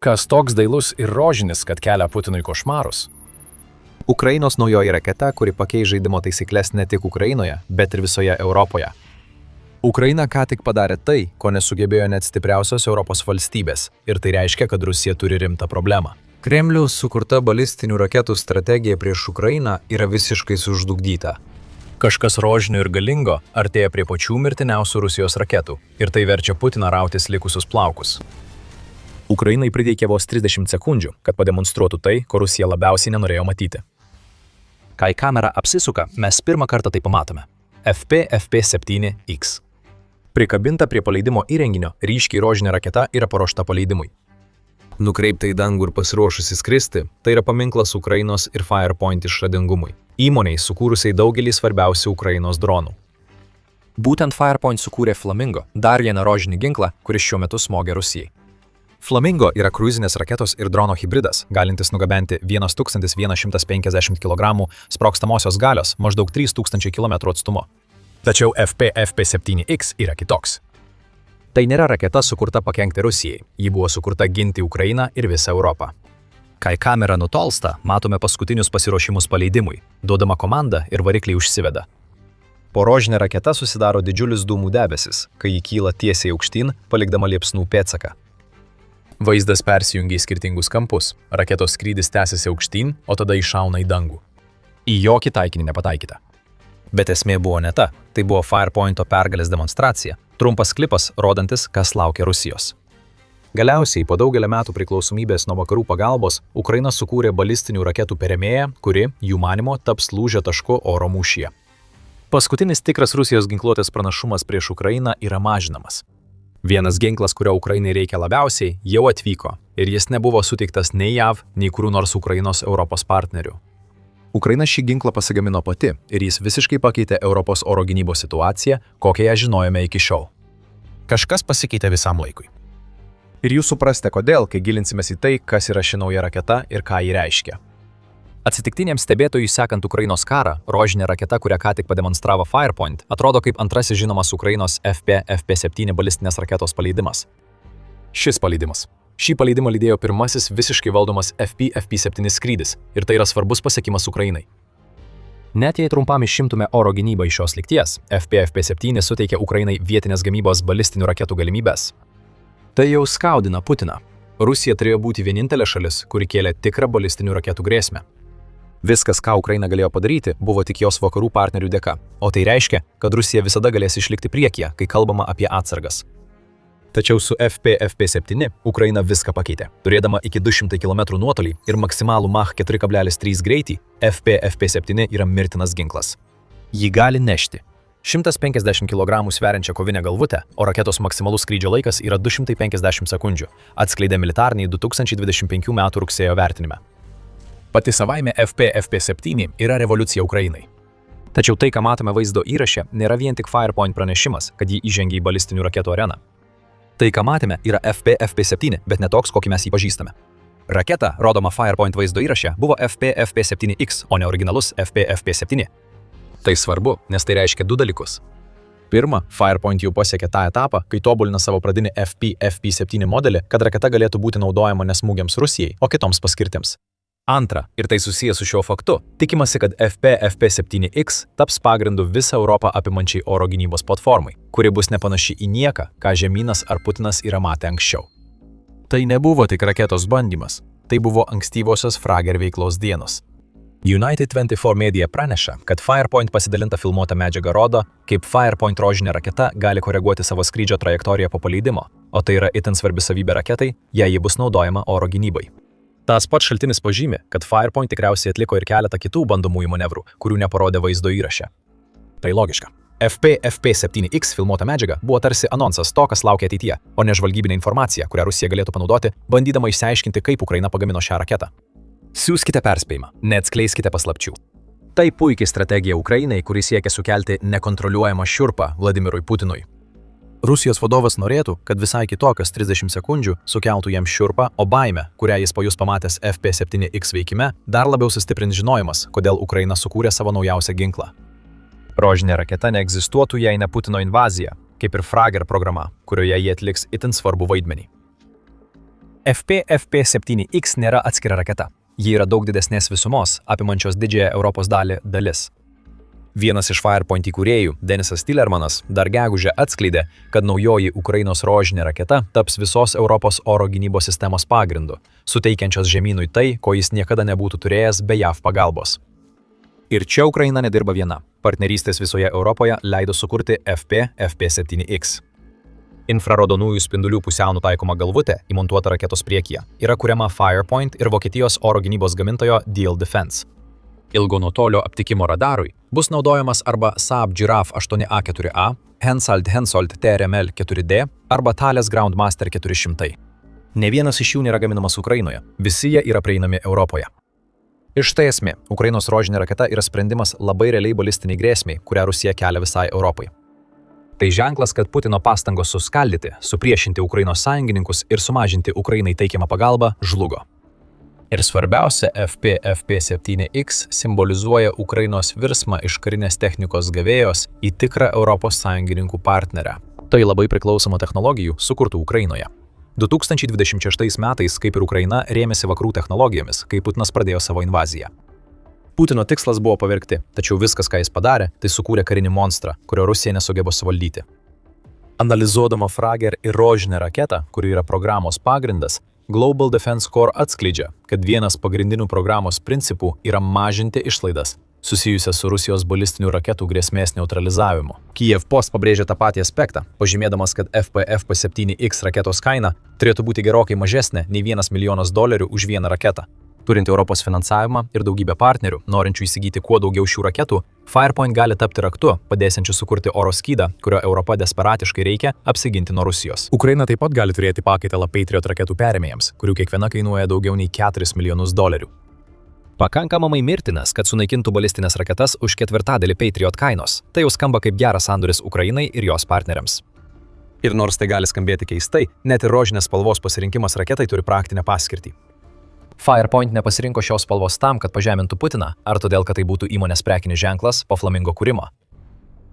Kas toks dailus ir rožinis, kad kelia Putinui košmarus? Ukrainos naujoji raketa, kuri pakeis žaidimo taisyklės ne tik Ukrainoje, bet ir visoje Europoje. Ukraina ką tik padarė tai, ko nesugebėjo net stipriausios Europos valstybės, ir tai reiškia, kad Rusija turi rimtą problemą. Kremliaus sukurta balistinių raketų strategija prieš Ukrainą yra visiškai sužlugdyta. Kažkas rožinio ir galingo artėja prie pačių mirtiniausių Rusijos raketų, ir tai verčia Putiną rautis likusius plaukus. Ukrainai prireikė vos 30 sekundžių, kad pademonstruotų tai, ko Rusija labiausiai nenorėjo matyti. Kai kamera apsisuka, mes pirmą kartą tai pamatome. FP-7X. Prikabinta prie paleidimo įrenginio ryškiai rožinė raketa yra paruošta paleidimui. Nukreipta į dangų ir pasiruošusi skristi, tai yra paminklas Ukrainos ir Firepoint išradingumui. Įmoniai sukūrusiai daugelį svarbiausių Ukrainos dronų. Būtent Firepoint sukūrė Flamingo, dar vieną rožinį ginklą, kuris šiuo metu smogia Rusijai. Flamingo yra kruizinės raketos ir drono hibridas, galintis nugabenti 1150 kg sprogstamosios galios maždaug 3000 km atstumu. Tačiau FP-7X yra kitoks. Tai nėra raketa sukurta pakenkti Rusijai, ji buvo sukurta ginti Ukrainą ir visą Europą. Kai kamera nutolsta, matome paskutinius pasiruošimus paleidimui, duodama komanda ir varikliai užsiveda. Po rožinė raketa susidaro didžiulis dūmų debesis, kai ji kyla tiesiai aukštyn, palikdama liepsnų pėdsaką. Vaizdas persijungia į skirtingus kampus, raketos skrydis tęsiasi aukštyn, o tada iššauna į dangų. Į jokį taikinį nepataikyta. Bet esmė buvo ne ta, tai buvo Firepointo pergalės demonstracija, trumpas klipas, rodantis, kas laukia Rusijos. Galiausiai, po daugelio metų priklausomybės nuo vakarų pagalbos, Ukraina sukūrė balistinių raketų perėmėją, kuri, jų manimo, taps lūžio tašku oro mūšyje. Paskutinis tikras Rusijos ginkluotės pranašumas prieš Ukrainą yra mažinamas. Vienas ginklas, kurio Ukrainai reikia labiausiai, jau atvyko, ir jis nebuvo suteiktas nei JAV, nei kurių nors Ukrainos Europos partnerių. Ukraina šį ginklą pasigamino pati, ir jis visiškai pakeitė Europos oro gynybos situaciją, kokią ją žinojome iki šiol. Kažkas pasikeitė visam laikui. Ir jūs suprasite, kodėl, kai gilinsimės į tai, kas yra ši nauja raketa ir ką ji reiškia. Atsitiktiniams stebėtojui sekant Ukrainos karą, rožinė raketa, kurią ką tik pademonstravo Firepoint, atrodo kaip antrasis žinomas Ukrainos FP-7 balistinės raketos paleidimas. Šis paleidimas. Šį paleidimą lydėjo pirmasis visiškai valdomas FP-7 skrydis, ir tai yra svarbus pasiekimas Ukrainai. Net jei trumpam išimtume oro gynybą iš šios lygties, FP-7 suteikia Ukrainai vietinės gamybos balistinių raketų galimybės. Tai jau skaudina Putiną. Rusija turėjo būti vienintelė šalis, kuri kėlė tikrą balistinių raketų grėsmę. Viskas, ką Ukraina galėjo padaryti, buvo tik jos vakarų partnerių dėka, o tai reiškia, kad Rusija visada galės išlikti priekyje, kai kalbama apie atsargas. Tačiau su FP-7 Ukraina viską pakeitė. Turėdama iki 200 km nuotolį ir maksimalų Mach 4,3 greitį, FP-7 yra mirtinas ginklas. Jį gali nešti 150 kg sveriančią kovinę galvutę, o raketos maksimalus skrydžio laikas yra 250 sekundžių, atskleidė militariniai 2025 m. rugsėjo vertinime. Pati savaime FP-7 yra revoliucija Ukrainai. Tačiau tai, ką matome vaizdo įraše, nėra vien tik Firepoint pranešimas, kad jį įžengė į balistinių raketų areną. Tai, ką matėme, yra FP-7, bet ne toks, kokį mes jį pažįstame. Raketa, rodoma Firepoint vaizdo įraše, buvo FP-7X, o ne originalus FP-7. Tai svarbu, nes tai reiškia du dalykus. Pirma, Firepoint jau pasiekė tą etapą, kai tobulina savo pradinį FP-7 modelį, kad raketa galėtų būti naudojama ne smūgiams Rusijai, o kitoms paskirtims. Antra, ir tai susijęs su šiuo faktu, tikimasi, kad FP-7X taps pagrindu visą Europą apimančiai oro gynybos platformai, kuri bus nepanaši į nieką, ką žemynas ar Putinas yra matę anksčiau. Tai nebuvo tik raketos bandymas, tai buvo ankstyvosios Frager veiklos dienos. United 24 Media praneša, kad Firepoint pasidalinta filmuota medžiaga rodo, kaip Firepoint rožinė raketa gali koreguoti savo skrydžio trajektoriją po paleidimo, o tai yra itin svarbi savybė raketai, jei ji bus naudojama oro gynybai. Tas pats šaltinis pažymi, kad Firepoint tikriausiai atliko ir keletą kitų bandomųjų manevrų, kurių neparodė vaizdo įraše. Tai logiška. FP-7X filmuota medžiaga buvo tarsi anonsas to, kas laukia ateityje, o ne žvalgybinė informacija, kurią Rusija galėtų panaudoti, bandydama išsiaiškinti, kaip Ukraina pagamino šią raketą. Siųskite perspėjimą, neatskleiskite paslapčių. Tai puikiai strategija Ukrainai, kuri siekia sukelti nekontroliuojamą šiurpą Vladimirui Putinui. Rusijos vadovas norėtų, kad visai kitokios 30 sekundžių sukeltų jam šiurpą, o baimę, kurią jis pajus pamatęs FP-7X veikime, dar labiau sustiprins žinojimas, kodėl Ukraina sukūrė savo naujausią ginklą. Rožinė raketa neegzistuotų, jei ne Putino invazija, kaip ir Frager programa, kurioje jie atliks itin svarbų vaidmenį. FP-FP7X nėra atskira raketa. Ji yra daug didesnės visumos, apimančios didžiąją Europos dalį dalis. Vienas iš Firepoint įkūrėjų, Denisas Tillermanas, dar gegužę atskleidė, kad naujoji Ukrainos rožinė raketa taps visos Europos oro gynybos sistemos pagrindu, suteikiančios žemynui tai, ko jis niekada nebūtų turėjęs be JAV pagalbos. Ir čia Ukraina nedirba viena. Partnerystės visoje Europoje leido sukurti FP-FP7X. Infraraudonųjų spindulių pusiau nutaikoma galvutė, įmontuota raketos priekyje, yra kuriama Firepoint ir Vokietijos oro gynybos gamintojo Diehl Defence. Ilgo nuotolio aptikimo radarui bus naudojamas arba Saab Giraffe 8A4A, Hensoldt TRML 4D arba Thales Groundmaster 400. Ne vienas iš jų nėra gaminamas Ukrainoje, visi jie yra prieinami Europoje. Ir štai esmė, Ukrainos rožinė raketa yra sprendimas labai realiai balistiniai grėsmiai, kurią Rusija kelia visai Europai. Tai ženklas, kad Putino pastangos suskaldyti, supriešinti Ukrainos sąjungininkus ir sumažinti Ukrainai teikiamą pagalbą žlugo. Ir svarbiausia, FP-FP7X simbolizuoja Ukrainos virsmą iš karinės technikos gavėjos į tikrą Europos sąjungininkų partnerę. Tai labai priklausoma technologijų sukurtų Ukrainoje. 2026 metais, kaip ir Ukraina, rėmėsi vakarų technologijomis, kai Putinas pradėjo savo invaziją. Putino tikslas buvo pavergti, tačiau viskas, ką jis padarė, tai sukūrė karinį monstrą, kurio Rusija nesugebo suvaldyti. Analizuodama Frager ir rožinę raketą, kuri yra programos pagrindas, Global Defense Core atskleidžia, kad vienas pagrindinių programos principų yra mažinti išlaidas, susijusias su Rusijos balistinių raketų grėsmės neutralizavimu. Kyiv Post pabrėžia tą patį aspektą, pažymėdamas, kad FP-FP7X raketos kaina turėtų būti gerokai mažesnė nei $1 milijonas už vieną raketą. Turint Europos finansavimą ir daugybę partnerių, norinčių įsigyti kuo daugiau šių raketų, Firepoint gali tapti raktu, padėsiančiu sukurti oro skydą, kurio Europa desperatiškai reikia apsiginti nuo Rusijos. Ukraina taip pat gali turėti pakaitalą Patriot raketų perėmėjams, kurių kiekviena kainuoja daugiau nei $4 milijonus. Pakankamai mirtinas, kad sunaikintų balistinės raketas už ketvirtadalį Patriot kainos. Tai jau skamba kaip geras sandoris Ukrainai ir jos partneriams. Ir nors tai gali skambėti keistai, net ir rožinės spalvos pasirinkimas raketai turi praktinę paskirtį. Firepoint nepasirinko šios spalvos tam, kad pažemintų Putiną, ar todėl, kad tai būtų įmonės prekinis ženklas po Flamingo kūrimo.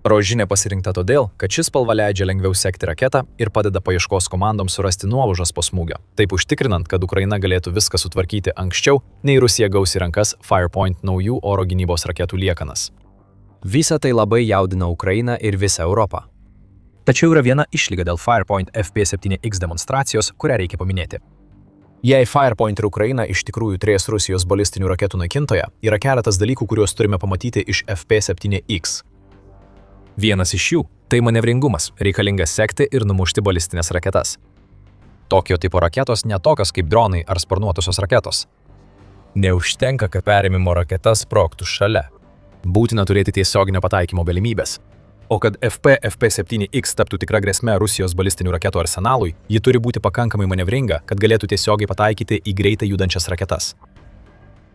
Rožinė pasirinkta todėl, kad šis spalva leidžia lengviau sekti raketą ir padeda paieškos komandoms surasti nuolaužas po smūgio, taip užtikrinant, kad Ukraina galėtų viską sutvarkyti anksčiau, nei Rusija gaus į rankas Firepoint naujų oro gynybos raketų liekanas. Visa tai labai jaudina Ukrainą ir visą Europą. Tačiau yra viena išlyga dėl Firepoint FP7X demonstracijos, kurią reikia paminėti. Jei Firepoint ir Ukraina iš tikrųjų turės Rusijos balistinių raketų naikintoją, yra keletas dalykų, kuriuos turime pamatyti iš FP7X. Vienas iš jų – tai manevringumas, reikalingas sekti ir numušti balistinės raketas. Tokio tipo raketos ne tokios kaip dronai ar sparnuotosios raketos. Neužtenka, kad perėmimo raketas sprogtų šalia. Būtina turėti tiesioginio pataikymo galimybės. O kad FP-FP7X taptų tikra grėsme Rusijos balistinių raketų arsenalui, ji turi būti pakankamai manevringa, kad galėtų tiesiogiai pataikyti į greitai judančias raketas.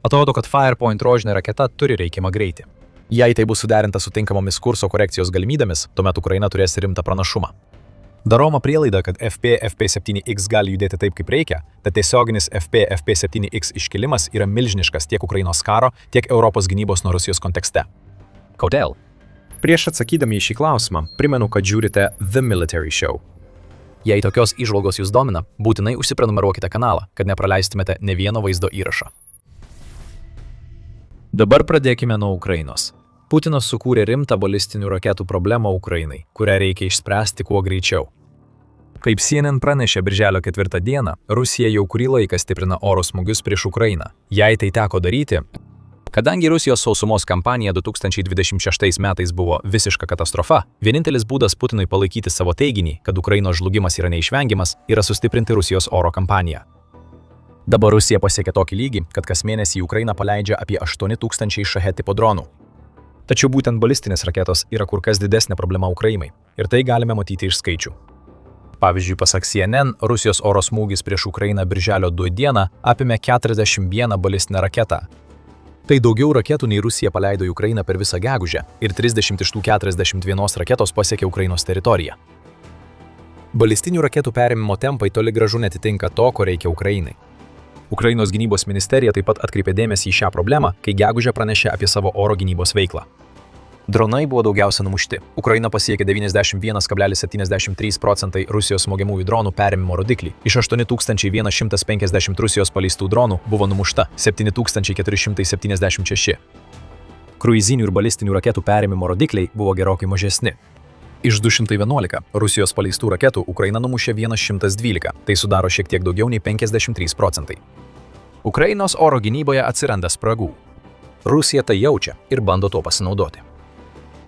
Atrodo, kad Firepoint rožinė raketa turi reikiamą greitį. Jei tai bus suderinta su tinkamomis kurso korekcijos galimybėmis, tuomet Ukraina turės rimtą pranašumą. Daroma prielaida, kad FP-FP7X gali judėti taip, kaip reikia, tad tiesioginis FP-FP7X iškilimas yra milžiniškas tiek Ukrainos karo, tiek Europos gynybos nuo Rusijos kontekste. Kodėl? Prieš atsakydami į šį klausimą, primenu, kad žiūrite The Military Show. Jei tokios įžvalgos jūs domina, būtinai užsiprenumeruokite kanalą, kad nepraleistumėte ne vieno vaizdo įrašą. Dabar pradėkime nuo Ukrainos. Putinas sukūrė rimtą balistinių raketų problemą Ukrainai, kurią reikia išspręsti kuo greičiau. Kaip CNN pranešė birželio 4 dieną, Rusija jau kurį laiką stiprina oro smūgius prieš Ukrainą. Jei tai teko daryti, kadangi Rusijos sausumos kampanija 2026 metais buvo visiška katastrofa, vienintelis būdas Putinui palaikyti savo teiginį, kad Ukrainos žlugimas yra neišvengiamas, yra sustiprinti Rusijos oro kampaniją. Dabar Rusija pasiekė tokį lygį, kad kas mėnesį į Ukrainą paleidžia apie 8000 Shahed tipo dronų. Tačiau būtent balistinės raketos yra kur kas didesnė problema Ukrainai, ir tai galime matyti iš skaičių. Pavyzdžiui, pasak CNN, Rusijos oro smūgis prieš Ukrainą birželio 2 dieną apėmė 41 balistinę raketą. Tai daugiau raketų nei Rusija paleido į Ukrainą per visą gegužę, ir 30 iš tų 41 raketos pasiekė Ukrainos teritoriją. Balistinių raketų perėmimo tempai toli gražu netitinka to, ko reikia Ukrainai. Ukrainos gynybos ministerija taip pat atkreipė dėmesį į šią problemą, kai gegužę pranešė apie savo oro gynybos veiklą. Dronai buvo daugiausia numušti. Ukraina pasiekė 91,73% Rusijos smogiamųjų dronų perėmimo rodiklį. Iš 8150 Rusijos paleistų dronų buvo numušta 7476. Kruizinių ir balistinių raketų perėmimo rodikliai buvo gerokai mažesni. Iš 211 Rusijos paleistų raketų Ukraina numušė 112, tai sudaro šiek tiek daugiau nei 53%. Ukrainos oro gynyboje atsiranda spragų. Rusija tai jaučia ir bando tuo pasinaudoti.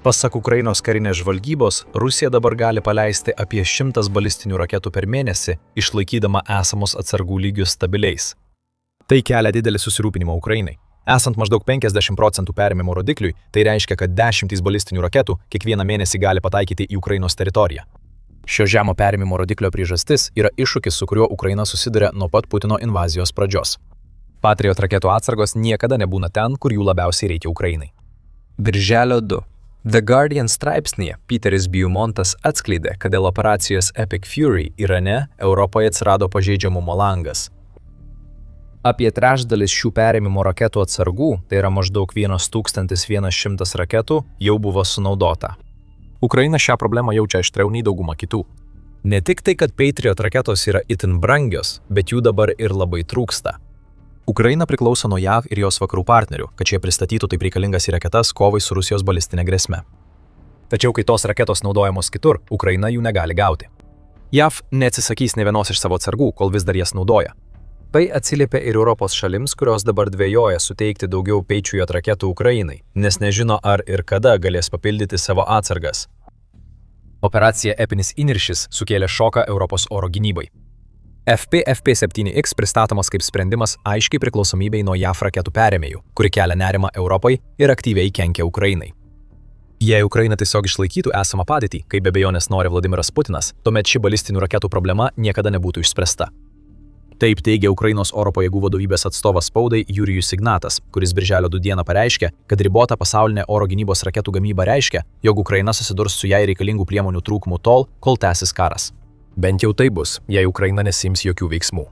Pasak Ukrainos karinės žvalgybos, Rusija dabar gali paleisti apie 100 balistinių raketų per mėnesį, išlaikydama esamus atsargų lygius stabiliais. Tai kelia didelį susirūpinimą Ukrainai. Esant maždaug 50% perėmimo rodikliui, tai reiškia, kad 10 balistinių raketų kiekvieną mėnesį gali pataikyti į Ukrainos teritoriją. Šio žemo perėmimo rodiklio priežastis yra iššūkis, su kuriuo Ukraina susiduria nuo pat Putino invazijos pradžios. Patriot raketų atsargos niekada nebūna ten, kur jų labiausiai reikia Ukrainai. Birželio 2. The Guardian straipsnyje Peteris Beaumontas atskleidė, kad dėl operacijos Epic Fury Irane Europoje atsirado pažeidžiamumo langas. Apie trečdalis šių perėmimo raketų atsargų, tai yra maždaug 1100 raketų, jau buvo sunaudota. Ukraina šią problemą jaučia aštriau nei dauguma kitų. Ne tik tai, kad Patriot raketos yra itin brangios, bet jų dabar ir labai trūksta. Ukraina priklauso nuo JAV ir jos vakarų partnerių, kad šie pristatytų taip reikalingas į raketas kovai su Rusijos balistinė grėsme. Tačiau, kai tos raketos naudojamos kitur, Ukraina jų negali gauti. JAV neatsisakys ne vienos iš savo atsargų, kol vis dar jas naudoja. Tai atsiliepia ir Europos šalims, kurios dabar dvejoja suteikti daugiau Patriot raketų Ukrainai, nes nežino, ar ir kada galės papildyti savo atsargas. Operacija Epinis įniršis sukėlė šoką Europos oro gynybai. FP-FP7X pristatomas kaip sprendimas aiškiai priklausomybei nuo JAV raketų perėmėjų, kuri kelia nerimą Europai ir aktyviai kenkia Ukrainai. Jei Ukraina tiesiog išlaikytų esamą padėtį, kaip be abejonės nori Vladimiras Putinas, tuomet ši balistinių raketų problema niekada nebūtų išspręsta. Taip teigia Ukrainos oro pajėgų vadovybės atstovas spaudai Jurijus Ignatas, kuris birželio 2 dieną pareiškė, kad ribota pasaulinė oro gynybos raketų gamyba reiškia, jog Ukraina susidurs su jai reikalingų priemonių trūkumu tol, kol tęsis karas. Bent jau tai bus, jei Ukraina nesiims jokių veiksmų.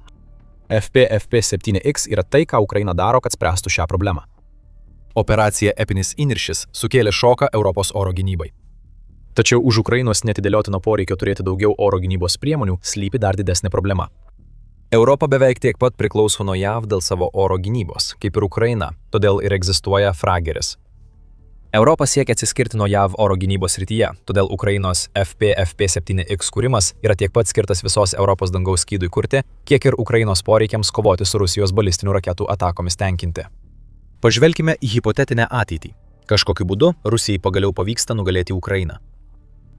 FP-FP7X yra tai, ką Ukraina daro, kad spręstų šią problemą. Operacija Epinis įniršis sukėlė šoką Europos oro gynybai. Tačiau už Ukrainos netidėliotino poreikio turėti daugiau oro gynybos priemonių slypi dar didesnė problema. Europa beveik tiek pat priklauso nuo JAV dėl savo oro gynybos, kaip ir Ukraina, todėl ir egzistuoja frageris. Europa siekia atsiskirti nuo JAV oro gynybos srityje, todėl Ukrainos FP-FP7X kūrimas yra tiek pat skirtas visos Europos dangaus skydui kurti, kiek ir Ukrainos poreikiams kovoti su Rusijos balistinių raketų atakomis tenkinti. Pažvelkime į hipotetinę ateitį. Kažkokiu būdu Rusijai pagaliau pavyksta nugalėti Ukrainą.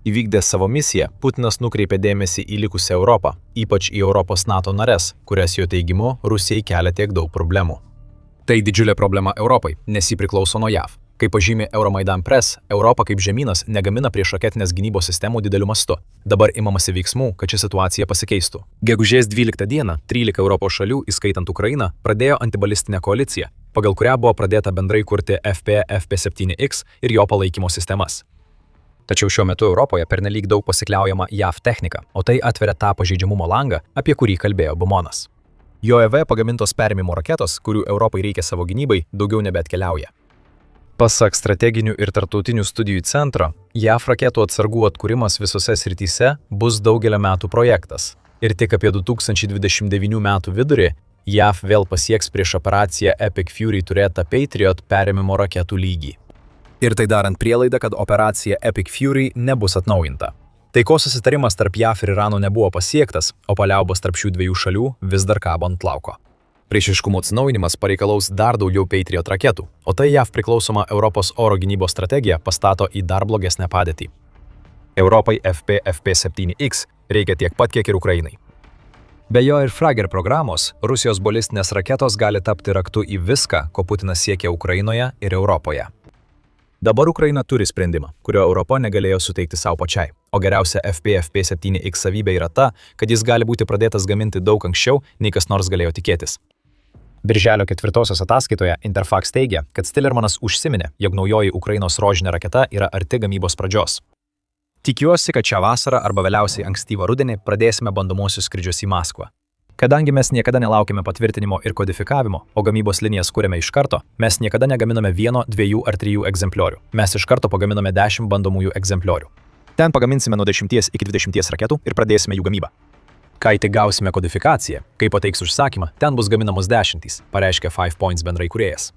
Įvykdęs savo misiją, Putinas nukreipė dėmesį į likusią Europą, ypač į Europos NATO nares, kurias jo teigimu Rusijai kelia tiek daug problemų. Tai didžiulė problema Europai, nes ji priklauso nuo JAV. Kaip pažymi Euromaidan Press, Europa kaip žemynas negamina priešraketinės gynybos sistemų dideliu mastu. Dabar imamasi veiksmų, kad ši situacija pasikeistų. Gegužės 12 dieną 13 Europos šalių, įskaitant Ukrainą, pradėjo antibalistinę koaliciją, pagal kurią buvo pradėta bendrai kurti FP-FP7X ir jo palaikymo sistemas. Tačiau šiuo metu Europoje pernelyg daug pasikliaujama JAV technika, o tai atveria tą pažeidžiamumo langą, apie kurį kalbėjo Beaumontas. JAV pagamintos perėmimo raketos, kurių Europai reikia savo gynybai, daugiau nebeatkeliauja. Pasak strateginių ir tarptautinių studijų centro, JAV raketų atsargų atkūrimas visose srityse bus daugelio metų projektas. Ir tik apie 2029 metų vidurį JAV vėl pasieks prieš operaciją Epic Fury turėtą Patriot perėmimo raketų lygį. Ir tai darant prielaidą, kad operacija Epic Fury nebus atnaujinta. Taikos susitarimas tarp JAV ir Irano nebuvo pasiektas, o paliaubos tarp šių dviejų šalių vis dar kabo ant plauko. Priešiškumo atsinaujinimas pareikalaus dar daugiau Patriot raketų, o tai JAV priklausoma Europos oro gynybos strategija pastato į dar blogesnę padėtį. Europai FP-FP7X reikia tiek pat, kiek ir Ukrainai. Be jo ir Frager programos, Rusijos balistinės raketos gali tapti raktu į viską, ko Putinas siekia Ukrainoje ir Europoje. Dabar Ukraina turi sprendimą, kurio Europa negalėjo suteikti savo pačiai, o geriausia FP-FP7X savybė yra ta, kad jis gali būti pradėtas gaminti daug anksčiau, nei kas nors galėjo tikėtis. Birželio 4 ataskaitoje Interfax teigia, kad Stillermanas užsiminė, jog naujoji Ukrainos rožinė raketa yra arti gamybos pradžios. Tikiuosi, kad šią vasarą arba vėliausiai ankstyvą rudenį pradėsime bandomuosius skrydžius į Maskvą. Kadangi mes niekada nelaukime patvirtinimo ir kodifikavimo, o gamybos linijas kūrėme iš karto, mes niekada negaminame 1, 2 ar 3 egzempliorių. Mes iš karto pagaminame 10 bandomųjų egzempliorių. Ten pagaminsime nuo 10 iki 20 raketų ir pradėsime jų gamybą. Kai tik gausime kodifikaciją, kai pateiks užsakymą, ten bus gaminamos 10, pareiškė 5 Points bendrai kūrėjas.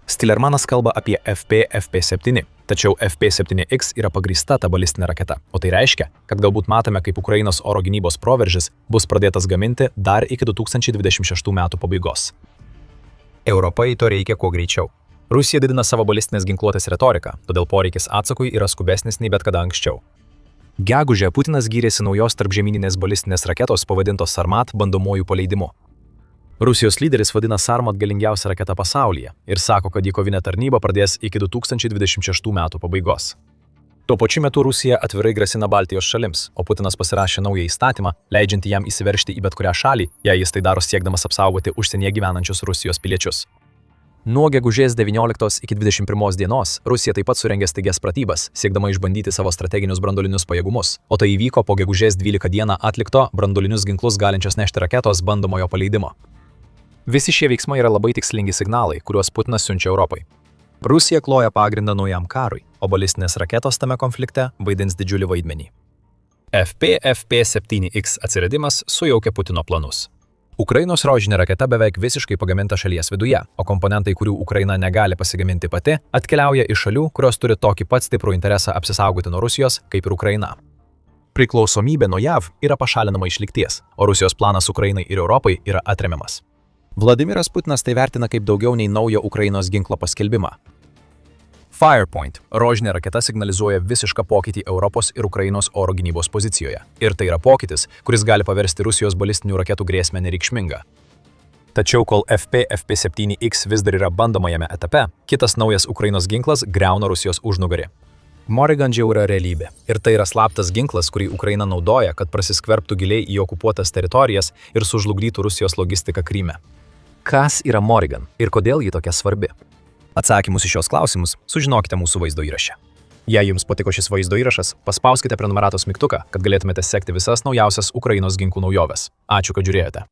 Stillermanas kalba apie FP-FP7, tačiau FP7X yra pagrįsta ta balistinė raketa, o tai reiškia, kad galbūt matome, kaip Ukrainos oro gynybos proveržis bus pradėtas gaminti dar iki 2026 metų pabaigos. Europai to reikia kuo greičiau. Rusija didina savo balistinės ginkluotės retoriką, todėl poreikis atsakui yra skubesnis nei bet kada anksčiau. Gegužę Putinas gyrėsi naujos tarpžemyninės balistinės raketos pavadintos Sarmat bandomuoju paleidimu. Rusijos lyderis vadina Sarmat galingiausią raketą pasaulyje ir sako, kad į kovinę tarnybą pradės iki 2026 metų pabaigos. Tuo pačiu metu Rusija atvirai grasina Baltijos šalims, o Putinas pasirašė naują įstatymą, leidžiantį jam įsiveržti į bet kurią šalį, jei jis tai daro siekdamas apsaugoti užsienyje gyvenančius Rusijos piliečius. Nuo gegužės 19 iki 21 dienos Rusija taip pat surengė staigias pratybas, siekdama išbandyti savo strateginius branduolinius pajėgumus, o tai įvyko po gegužės 12 dieną atlikto branduolinius ginklus galinčios nešti raketos bandomojo paleidimo. Visi šie veiksmai yra labai tikslingi signalai, kuriuos Putinas siunčia Europai. Rusija kloja pagrindą naujam karui, o balistinės raketos tame konflikte vaidins didžiulį vaidmenį. FP-FP7X atsiradimas sujaukė Putino planus. Ukrainos rožinė raketa beveik visiškai pagaminta šalies viduje, o komponentai, kurių Ukraina negali pasigaminti pati, atkeliauja iš šalių, kurios turi tokį pat stiprų interesą apsisaugoti nuo Rusijos, kaip ir Ukraina. Priklausomybė nuo JAV yra pašalinama iš lygties, o Rusijos planas Ukrainai ir Europai yra atremiamas. Vladimiras Putinas tai vertina kaip daugiau nei naujo Ukrainos ginklo paskelbimą. Firepoint rožinė raketa signalizuoja visišką pokytį Europos ir Ukrainos oro gynybos pozicijoje. Ir tai yra pokytis, kuris gali paversti Rusijos balistinių raketų grėsmę nereikšmingą. Tačiau kol FP-FP7X vis dar yra bandomajame etape, kitas naujas Ukrainos ginklas griauna Rusijos užnugarį. Morrigan jau yra realybė. Ir tai yra slaptas ginklas, kurį Ukraina naudoja, kad prasiskverbtų giliai į okupuotas teritorijas ir sužlugdytų Rusijos logistiką Kryme. Kas yra Morrigan ir kodėl ji tokia svarbi? Atsakymus į šios klausimus sužinokite mūsų vaizdo įraše. Jei jums patiko šis vaizdo įrašas, paspauskite prenumeratos mygtuką, kad galėtumėte sekti visas naujausias Ukrainos ginklų naujoves. Ačiū, kad žiūrėjote.